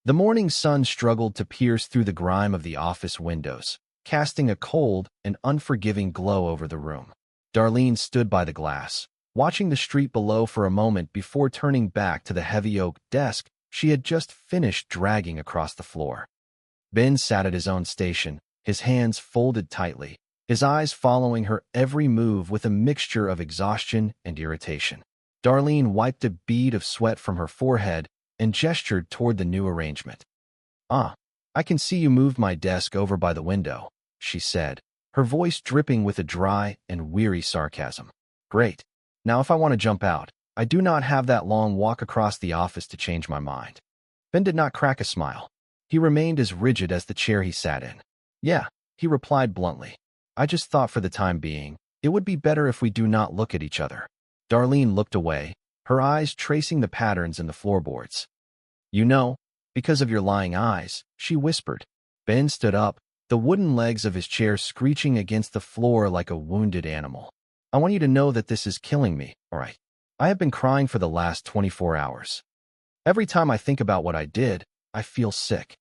The morning sun struggled to pierce through the grime of the office windows, casting a cold and unforgiving glow over the room. Darlene stood by the glass, watching the street below for a moment before turning back to the heavy oak desk she had just finished dragging across the floor. Ben sat at his own station, his hands folded tightly, his eyes following her every move with a mixture of exhaustion and irritation. Darlene wiped a bead of sweat from her forehead and gestured toward the new arrangement. "Ah, I can see you moved my desk over by the window," she said, her voice dripping with a dry and weary sarcasm. "Great. Now if I want to jump out, I do not have that long walk across the office to change my mind." Ben did not crack a smile. He remained as rigid as the chair he sat in. "Yeah," he replied bluntly. "I just thought for the time being, it would be better if we do not look at each other." Darlene looked away, her eyes tracing the patterns in the floorboards. "You know, because of your lying eyes," she whispered. Ben stood up, the wooden legs of his chair screeching against the floor like a wounded animal. "I want you to know that this is killing me, all right? I have been crying for the last 24 hours. Every time I think about what I did, I feel sick."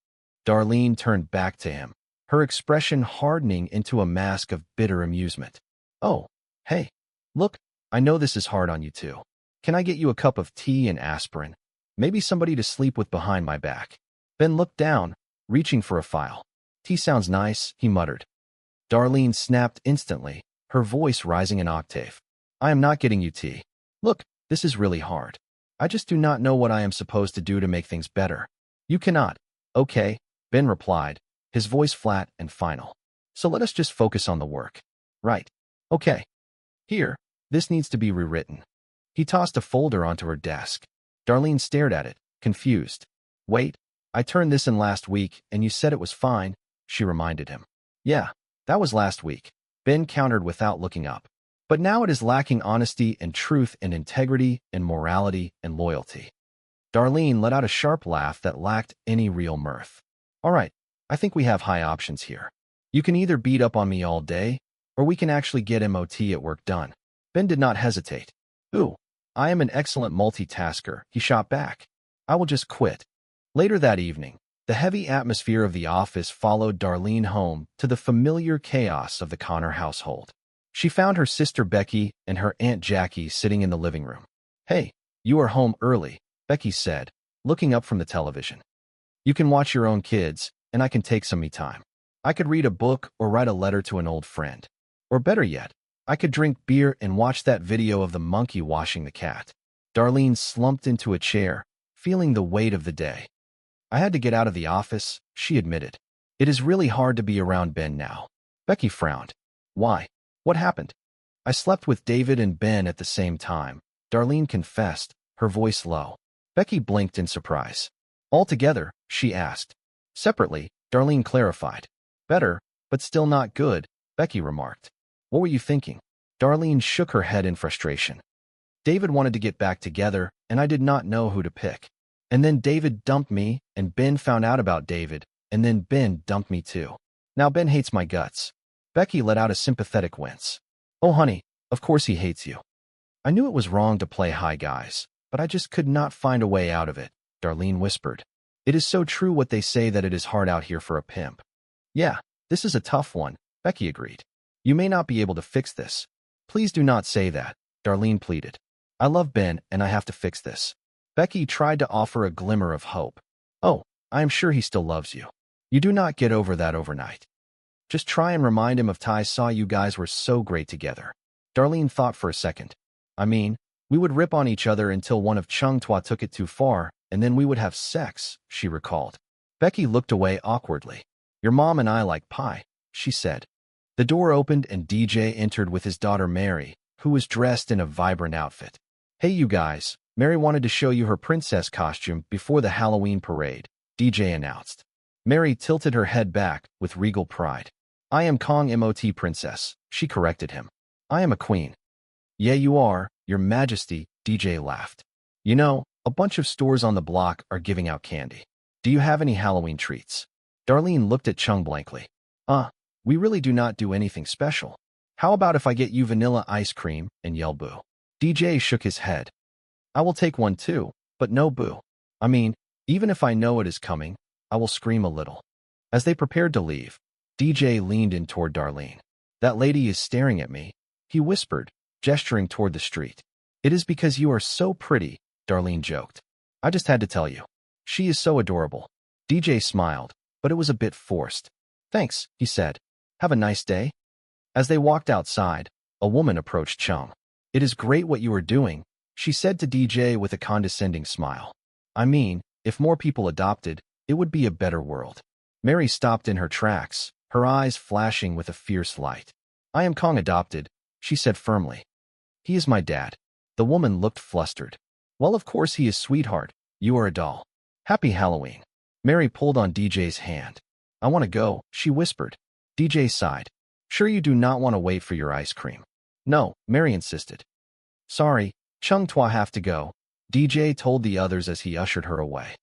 Darlene turned back to him, her expression hardening into a mask of bitter amusement. "Oh, hey, look, I know this is hard on you too. Can I get you a cup of tea and aspirin? Maybe somebody to sleep with behind my back." Ben looked down, reaching for a file. "Tea sounds nice," he muttered. Darlene snapped instantly, her voice rising an octave. "I am not getting you tea. Look, this is really hard. I just do not know what I am supposed to do to make things better." "You cannot." "Okay," Ben replied, his voice flat and final. "So let us just focus on the work." "Right. Okay. Here, this needs to be rewritten." He tossed a folder onto her desk. Darlene stared at it, confused. "Wait, I turned this in last week and you said it was fine," she reminded him. "Yeah, that was last week," Ben countered without looking up. "But now it is lacking honesty and truth and integrity and morality and loyalty." Darlene let out a sharp laugh that lacked any real mirth. "All right, I think we have high options here. You can either beat up on me all day, or we can actually get MOT at work done." Ben did not hesitate. "Ooh, I am an excellent multitasker," he shot back. "I will just quit." Later that evening, the heavy atmosphere of the office followed Darlene home to the familiar chaos of the Connor household. She found her sister Becky and her Aunt Jackie sitting in the living room. "Hey, you are home early," Becky said, looking up from the television. "You can watch your own kids, and I can take some me time. I could read a book or write a letter to an old friend. Or better yet, I could drink beer and watch that video of the monkey washing the cat." Darlene slumped into a chair, feeling the weight of the day. "I had to get out of the office," she admitted. "It is really hard to be around Ben now." Becky frowned. "Why? What happened?" "I slept with David and Ben at the same time," Darlene confessed, her voice low. Becky blinked in surprise. "All together?" she asked. "Separately," Darlene clarified. "Better, but still not good," Becky remarked. "What were you thinking?" Darlene shook her head in frustration. "David wanted to get back together, and I did not know who to pick. And then David dumped me, and Ben found out about David, and then Ben dumped me too. Now Ben hates my guts." Becky let out a sympathetic wince. "Oh, honey, of course he hates you." "I knew it was wrong to play high guys, but I just could not find a way out of it," Darlene whispered. "It is so true what they say that it is hard out here for a pimp." "Yeah, this is a tough one," Becky agreed. "You may not be able to fix this." "Please do not say that," Darlene pleaded. "I love Ben and I have to fix this." Becky tried to offer a glimmer of hope. "Oh, I am sure he still loves you. You do not get over that overnight. Just try and remind him of Ty saw you guys were so great together." Darlene thought for a second. "I mean, we would rip on each other until one of Chung Tua took it too far, and then we would have sex," she recalled. Becky looked away awkwardly. "Your mom and I like pie," she said. The door opened and DJ entered with his daughter Mary, who was dressed in a vibrant outfit. "Hey you guys, Mary wanted to show you her princess costume before the Halloween parade," DJ announced. Mary tilted her head back with regal pride. "I am Kong MOT princess," she corrected him. "I am a queen." "Yeah you are, your majesty," DJ laughed. "You know, a bunch of stores on the block are giving out candy. Do you have any Halloween treats?" Darlene looked at Chung blankly. We really do not do anything special. How about if I get you vanilla ice cream?" and yelled boo. DJ shook his head. "I will take one too, but no boo. I mean, Even if I know it is coming, I will scream a little. As they prepared to leave, DJ leaned in toward Darlene. That lady is staring at me, he whispered, gesturing toward the street. It is because you are so pretty, Darlene joked. I just had to tell you. She is so adorable. DJ smiled, but it was a bit forced. Thanks, he said. Have a nice day. As they walked outside, a woman approached Chung. It is great what you are doing, she said to DJ with a condescending smile. I mean, if more people adopted, it would be a better world. Mary stopped in her tracks, her eyes flashing with a fierce light. I am Kong adopted, she said firmly. He is my dad. The woman looked flustered. Well, of course he is, sweetheart. You are a doll. Happy Halloween. Mary pulled on DJ's hand. I want to go, she whispered. DJ sighed. Sure you do not want to wait for your ice cream? No, Mary insisted. Sorry, Chung Twa have to go, DJ told the others as he ushered her away.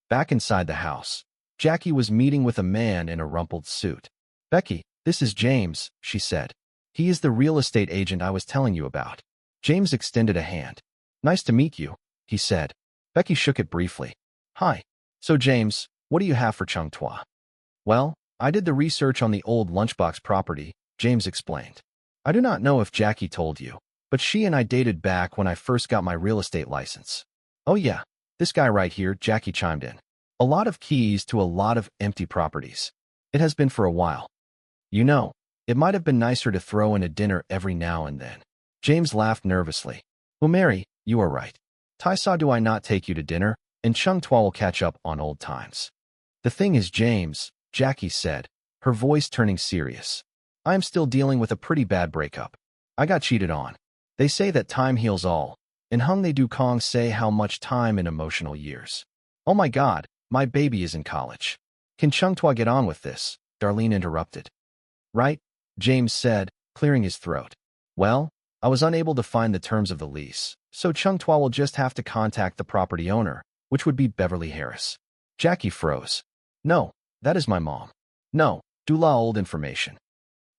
Back inside the house, Jackie was meeting with a man in a rumpled suit. Becky, this is James, she said. He is the real estate agent I was telling you about. James extended a hand. Nice to meet you, he said. Becky shook it briefly. Hi. So James, what do you have for Chung Twa? Well, I did the research on the old lunchbox property, James explained. I do not know if Jackie told you, but she and I dated back when I first got my real estate license. Oh yeah, this guy right here, Jackie chimed in. A lot of keys to a lot of empty properties. It has been for a while. You know, it might have been nicer to throw in a dinner every now and then. James laughed nervously. Well, Mary, you are right. Tai saw do I not take you to dinner, and Chung Twa will catch up on old times. The thing is, James, Jackie said, her voice turning serious. I am still dealing with a pretty bad breakup. I got cheated on. They say that time heals all, and Hung they do Kong say how much time in emotional years. Oh my God, my baby is in college. Can Chung Twa get on with this? Darlene interrupted. Right, James said, clearing his throat. Well, I was unable to find the terms of the lease, so Chung Twa will just have to contact the property owner, which would be Beverly Harris. Jackie froze. No, that is my mom. No, Dula old information.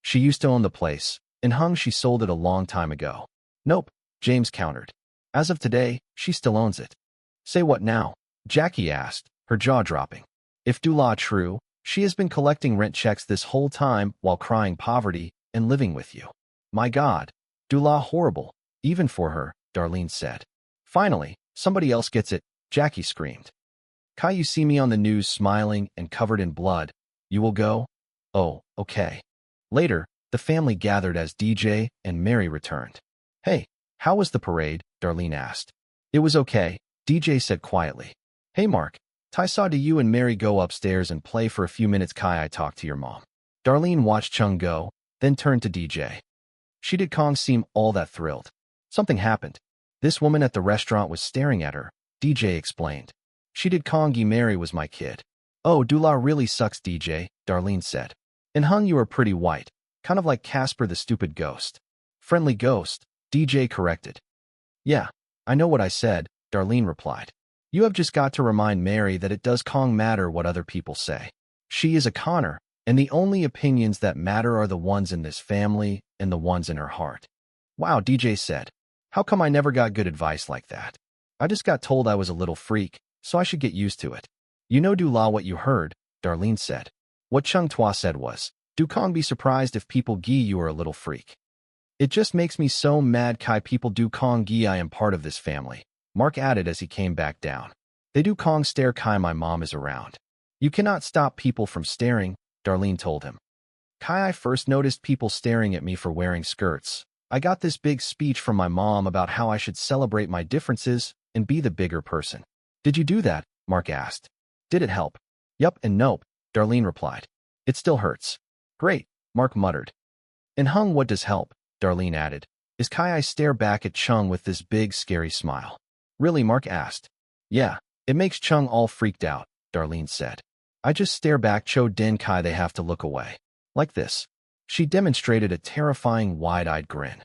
She used to own the place, and Hung she sold it a long time ago. Nope, James countered. As of today, she still owns it. Say what now? Jackie asked, her jaw dropping. If Dula true, she has been collecting rent checks this whole time while crying poverty and living with you. My God, Dula horrible, even for her, Darlene said. Finally, somebody else gets it, Jackie screamed. Kai, you see me on the news smiling and covered in blood. You will go? Oh, okay. Later, the family gathered as DJ and Mary returned. Hey, how was the parade? Darlene asked. It was okay, DJ said quietly. Hey Mark, Tai saw do you and Mary go upstairs and play for a few minutes. Kai, I talked to your mom. Darlene watched Chung go, then turned to DJ. She did Kong seem all that thrilled. Something happened. This woman at the restaurant was staring at her, DJ explained. She did Kongi Mary was my kid. Oh, Dula really sucks, DJ, Darlene said. And Hung you are pretty white, kind of like Casper the stupid ghost. Friendly ghost, DJ corrected. Yeah, I know what I said, Darlene replied. You have just got to remind Mary that it does Kong matter what other people say. She is a Connor, and the only opinions that matter are the ones in this family and the ones in her heart. Wow, DJ said. How come I never got good advice like that? I just got told I was a little freak, so I should get used to it. You know Dula what you heard, Darlene said. What Chung Twa said was, do Kong be surprised if people gi you are a little freak? It just makes me so mad Kai people do Kong gi I am part of this family, Mark added as he came back down. They do Kong stare Kai my mom is around. You cannot stop people from staring, Darlene told him. Kai I first noticed people staring at me for wearing skirts. I got this big speech from my mom about how I should celebrate my differences and be the bigger person. Did you do that? Mark asked. Did it help? Yup and nope, Darlene replied. It still hurts. Great, Mark muttered. And Hung what does help? Darlene added. Is Kai I stare back at Chung with this big scary smile. Really, Mark asked. Yeah, it makes Chung all freaked out, Darlene said. I just stare back Cho Den Kai they have to look away. Like this. She demonstrated a terrifying wide-eyed grin.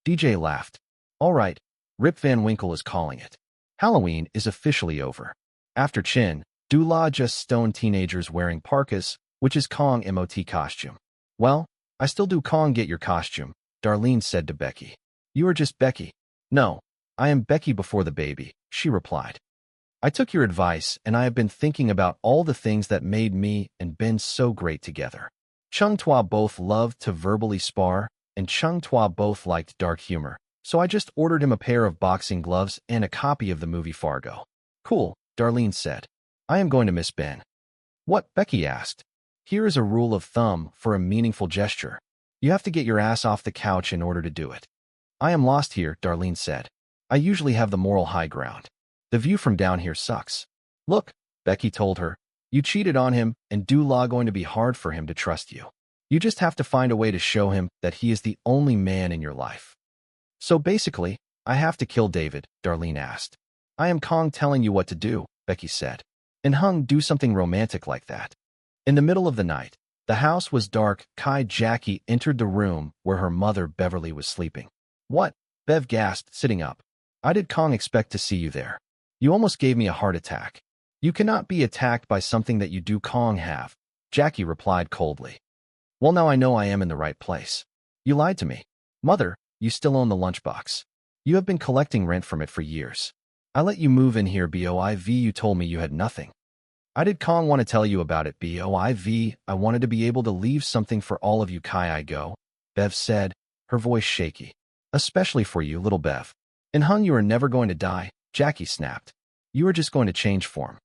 DJ laughed. All right, Rip Van Winkle is calling it. Halloween is officially over. After Chin, Dula just stoned teenagers wearing parkas, which is Kong MOT costume. Well, I still do Kong get your costume, Darlene said to Becky. You are just Becky. No, I am Becky before the baby, she replied. I took your advice, and I have been thinking about all the things that made me and Ben so great together. Chung Tua both loved to verbally spar, and Chung Tua both liked dark humor, so I just ordered him a pair of boxing gloves and a copy of the movie Fargo. Cool, Darlene said. I am going to miss Ben. What? Becky asked. Here is a rule of thumb for a meaningful gesture. You have to get your ass off the couch in order to do it. I am lost here, Darlene said. I usually have the moral high ground. The view from down here sucks. Look, Becky told her, you cheated on him, and Dula going to be hard for him to trust you. You just have to find a way to show him that he is the only man in your life. So basically, I have to kill David, Darlene asked. I am Kong telling you what to do, Becky said. And Hung, do something romantic like that. In the middle of the night, the house was dark. Jackie entered the room where her mother Beverly was sleeping. What? Bev gasped, sitting up. I did Kong expect to see you there. You almost gave me a heart attack. You cannot be attacked by something that you do Kong have, Jackie replied coldly. Well, now I know I am in the right place. You lied to me. Mother, you still own the lunchbox. You have been collecting rent from it for years. I let you move in here, BOIV. You told me you had nothing. I did Kong want to tell you about it, BOIV. I wanted to be able to leave something for all of you. I go, Bev said, her voice shaky. Especially for you, little Bev. And Hung, you are never going to die, Jackie snapped. You are just going to change form.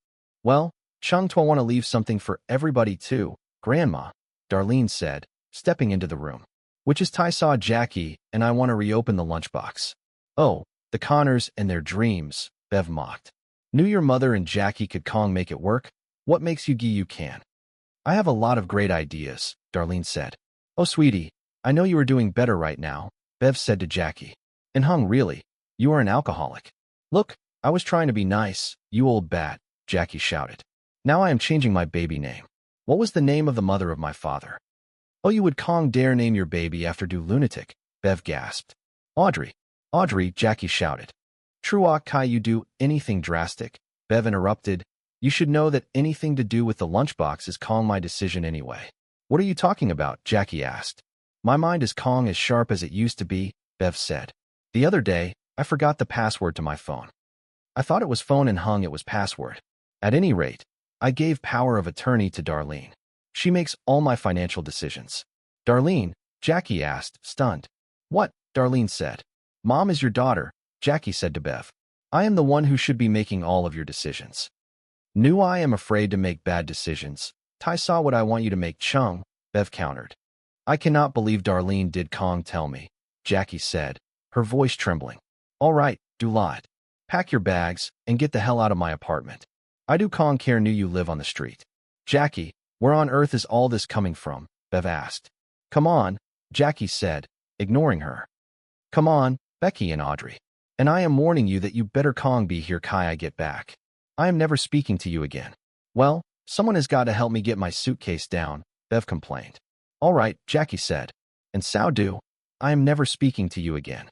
Well, Chung Tua want to leave something for everybody too, Grandma, Darlene said, stepping into the room. Which is Tai saw Jackie, and I want to reopen the lunchbox. Oh, the Connors and their dreams, Bev mocked. Knew your mother and Jackie could Kong make it work? What makes you you can? I have a lot of great ideas, Darlene said. Oh, sweetie, I know you are doing better right now, Bev said to Jackie. And Hung, really? You are an alcoholic. Look, I was trying to be nice, you old bat, Jackie shouted. Now I am changing my baby name. What was the name of the mother of my father? Oh, you would Kong dare name your baby after do lunatic, Bev gasped. Audrey. Audrey, Jackie shouted. Truok Kai, you do anything drastic, Bev interrupted. You should know that anything to do with the lunchbox is Kong my decision anyway. What are you talking about? Jackie asked. My mind is Kong as sharp as it used to be, Bev said. The other day, I forgot the password to my phone. I thought it was phone and Hung it was password. At any rate, I gave power of attorney to Darlene. She makes all my financial decisions. Darlene? Jackie asked, stunned. What? Darlene said. Mom is your daughter, Jackie said to Bev. I am the one who should be making all of your decisions. Knew I am afraid to make bad decisions. Tai saw what I want you to make, Chung, Bev countered. I cannot believe Darlene did Kong tell me, Jackie said, her voice trembling. All right, do lot. Pack your bags and get the hell out of my apartment. I do Kong care knew you live on the street. Jackie, where on earth is all this coming from? Bev asked. Come on, Jackie said, ignoring her. Come on, Becky and Audrey. And I am warning you that you better Kong be here I get back. I am never speaking to you again. Well, someone has got to help me get my suitcase down, Bev complained. All right, Jackie said. And so do. I am never speaking to you again.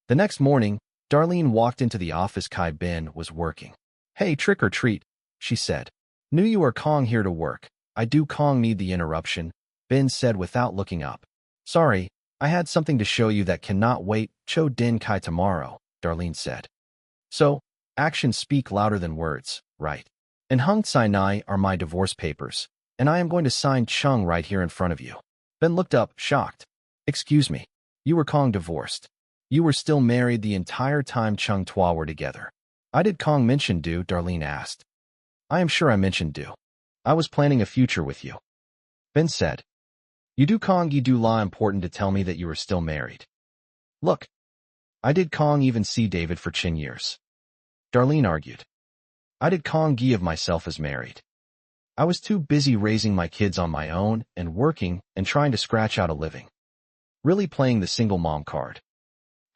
The next morning, Darlene walked into the office Ben was working. Hey, trick or treat, she said. Knew you were Kong here to work. I do Kong need the interruption, Ben said without looking up. Sorry, I had something to show you that cannot wait, Cho Din Kai tomorrow, Darlene said. So, actions speak louder than words, right? And Hung Sinai are my divorce papers, and I am going to sign Chung right here in front of you. Ben looked up, shocked. Excuse me, you were Kong divorced. You were still married the entire time Chung Tua were together. I did Kong mention do, Darlene asked. I am sure I mentioned do. I was planning a future with you. Ben said. You do Kong you do la important to tell me that you were still married. Look. I did Kong even see David for 10 years. Darlene argued. I did Kong give myself as married. I was too busy raising my kids on my own and working and trying to scratch out a living. Really playing the single mom card.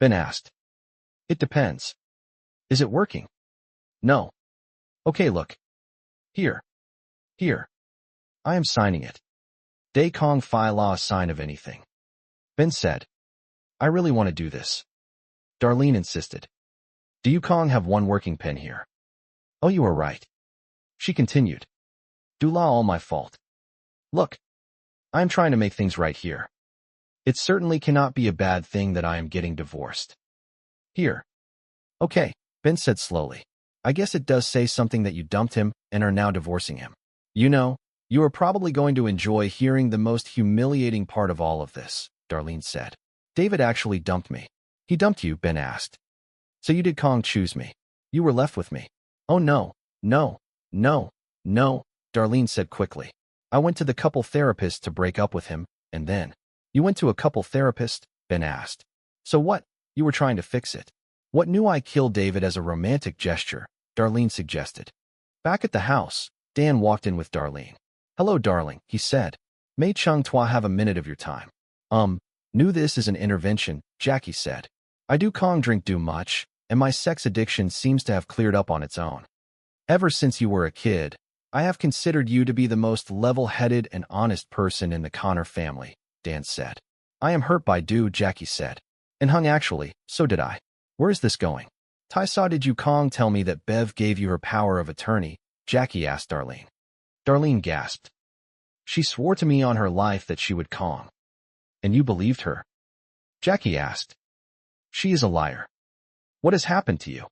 Ben asked. It depends. Is it working? No. Okay, look. Here. Here. I am signing it. Day Kong Phi La a sign of anything. Ben said. I really want to do this. Darlene insisted. Do you Kong have one working pen here? Oh, you are right. She continued. Do la all my fault. Look. I am trying to make things right here. It certainly cannot be a bad thing that I am getting divorced. Here. Okay, Ben said slowly. I guess it does say something that you dumped him and are now divorcing him. You know, you are probably going to enjoy hearing the most humiliating part of all of this, Darlene said. David actually dumped me. He dumped you, Ben asked. So you did Kong choose me. You were left with me. Oh no, no, no, no, Darlene said quickly. I went to the couple therapist to break up with him, and then. You went to a couple therapist? Ben asked. So what? You were trying to fix it. What knew I killed David as a romantic gesture, Darlene suggested. Back at the house, Dan walked in with Darlene. Hello, darling, he said. May Chung Tua have a minute of your time? Knew this is an intervention, Jackie said. I do Kong drink too much, and my sex addiction seems to have cleared up on its own. Ever since you were a kid, I have considered you to be the most level-headed and honest person in the Connor family, Dan said. I am hurt by do, Jackie said. And Hung actually, so did I. Where is this going? Tai saw did you Kong tell me that Bev gave you her power of attorney, Jackie asked Darlene. Darlene gasped. She swore to me on her life that she would Kong. And you believed her? Jackie asked. She is a liar. What has happened to you?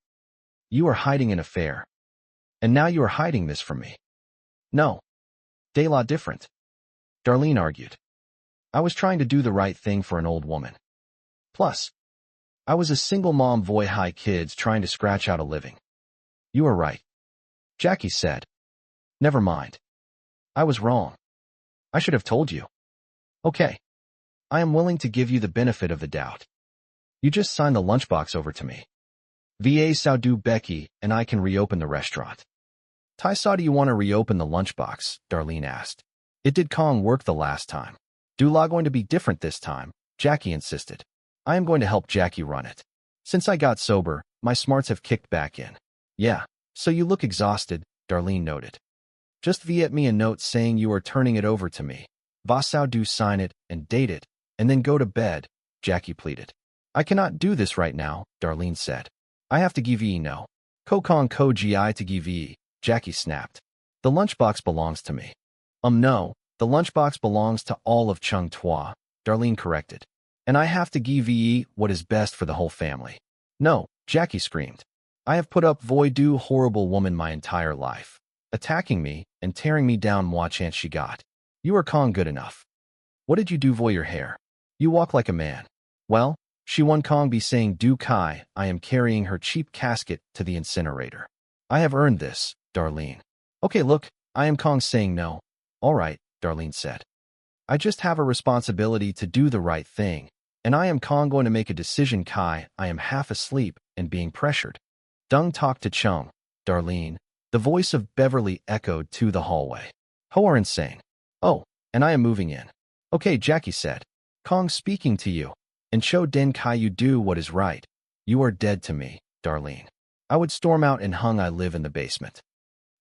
You are hiding an affair. And now you are hiding this from me. No. De la different. Darlene argued. I was trying to do the right thing for an old woman. Plus, I was a single mom voy high kids trying to scratch out a living. You are right. Jackie said. Never mind. I was wrong. I should have told you. Okay. I am willing to give you the benefit of the doubt. You just sign the lunchbox over to me. Va sao do Becky and I can reopen the restaurant. Tai saw do you want to reopen the lunchbox? Darlene asked. It did Kong work the last time. Do la going to be different this time? Jackie insisted. I am going to help Jackie run it. Since I got sober, my smarts have kicked back in. Yeah, so you look exhausted, Darlene noted. Just viet me a note saying you are turning it over to me. Va sao do sign it and date it, and then go to bed, Jackie pleaded. I cannot do this right now, Darlene said. I have to give ye no. Ko Kong ko gi to give ye, Jackie snapped. The lunchbox belongs to me. No, the lunchbox belongs to all of Chung Tua, Darlene corrected. And I have to give ye what is best for the whole family. No, Jackie screamed. I have put up voy do horrible woman my entire life, attacking me and tearing me down moi chance she got. You are Kong good enough. What did you do voy your hair? You walk like a man. Well, she won Kong be saying do kai, I am carrying her cheap casket to the incinerator. I have earned this, Darlene. Okay look, I am Kong saying no. All right, Darlene said. I just have a responsibility to do the right thing, and I am Kong going to make a decision kai, I am half asleep and being pressured. Dung talked to Chung, Darlene. The voice of Beverly echoed to the hallway. Ho are insane. Oh, and I am moving in. Okay, Jackie said. Kong speaking to you. And Cho Den Kai you do what is right. You are dead to me, Darlene. I would storm out and Hung I live in the basement.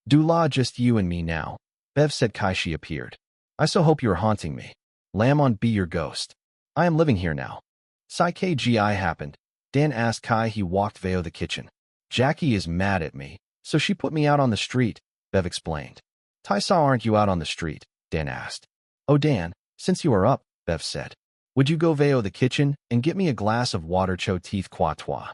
Do la just you and me now. Bev said Kai she appeared. I so hope you are haunting me. Lam on be your ghost. I am living here now. Sai KGI happened. Dan asked Kai he walked Veo the kitchen. Jackie is mad at me, so she put me out on the street, Bev explained. Tai saw aren't you out on the street? Dan asked. Oh Dan, since you are up, Bev said. Would you go Veo the kitchen and get me a glass of water cho teeth qua toi?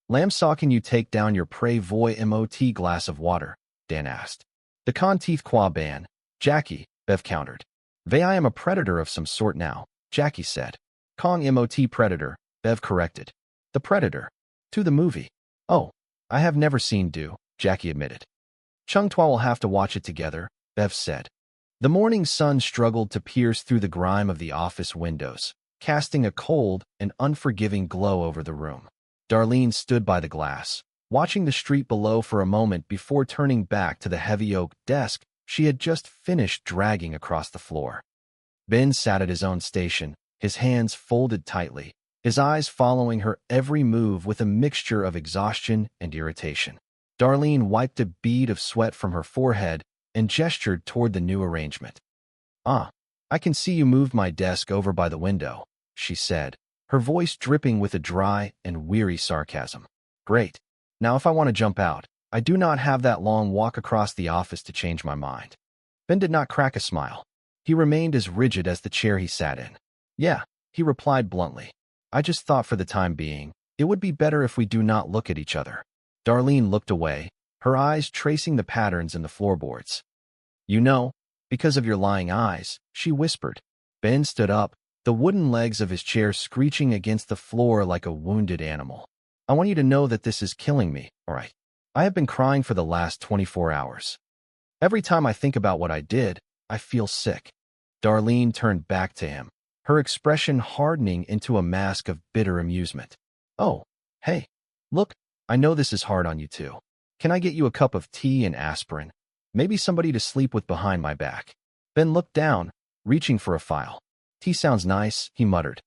Lam saw can you take down your prey voy mot glass of water? Dan asked. The con teeth qua ban, Jackie, Bev countered. Vey I am a predator of some sort now, Jackie said. Kong mot predator, Bev corrected. The predator. To the movie. Oh, I have never seen do, Jackie admitted. Chung Tua will have to watch it together, Bev said. The morning sun struggled to pierce through the grime of the office windows, casting a cold and unforgiving glow over the room. Darlene stood by the glass, watching the street below for a moment before turning back to the heavy oak desk she had just finished dragging across the floor. Ben sat at his own station, his hands folded tightly, his eyes following her every move with a mixture of exhaustion and irritation. Darlene wiped a bead of sweat from her forehead and gestured toward the new arrangement. Ah, I can see you moved my desk over by the window, she said, her voice dripping with a dry and weary sarcasm. Great. Now if I want to jump out, I do not have that long walk across the office to change my mind. Ben did not crack a smile. He remained as rigid as the chair he sat in. Yeah, he replied bluntly. I just thought for the time being, it would be better if we do not look at each other. Darlene looked away, her eyes tracing the patterns in the floorboards. "You know, because of your lying eyes," she whispered. Ben stood up, the wooden legs of his chair screeching against the floor like a wounded animal. "I want you to know that this is killing me, all right? I have been crying for the last 24 hours. Every time I think about what I did, I feel sick." Darlene turned back to him, her expression hardening into a mask of bitter amusement. "Oh, hey, look, I know this is hard on you too. Can I get you a cup of tea and aspirin? Maybe somebody to sleep with behind my back." Ben looked down, reaching for a file. "Tea sounds nice," he muttered.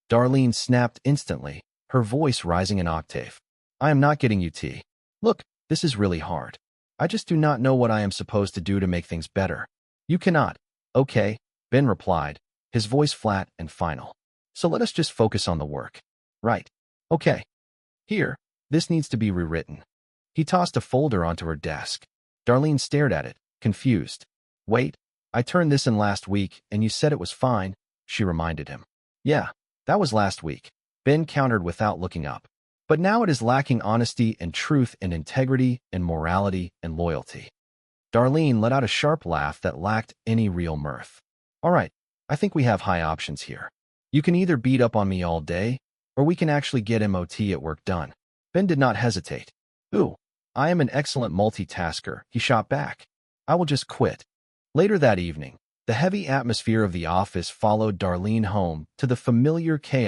Darlene snapped instantly, her voice rising an octave. "I am not getting you tea. Look, this is really hard. I just do not know what I am supposed to do to make things better." "You cannot." "Okay," Ben replied, his voice flat and final. "So let us just focus on the work." "Right. Okay. Here, this needs to be rewritten." He tossed a folder onto her desk. Darlene stared at it, confused. "Wait, I turned this in last week and you said it was fine," she reminded him. "Yeah, that was last week," Ben countered without looking up. "But now it is lacking honesty and truth and integrity and morality and loyalty." Darlene let out a sharp laugh that lacked any real mirth. "All right, I think we have high options here. You can either beat up on me all day, or we can actually get MOT at work done." Ben did not hesitate. "Ooh, I am an excellent multitasker," he shot back. "I will just quit." Later that evening, the heavy atmosphere of the office followed Darlene home to the familiar chaos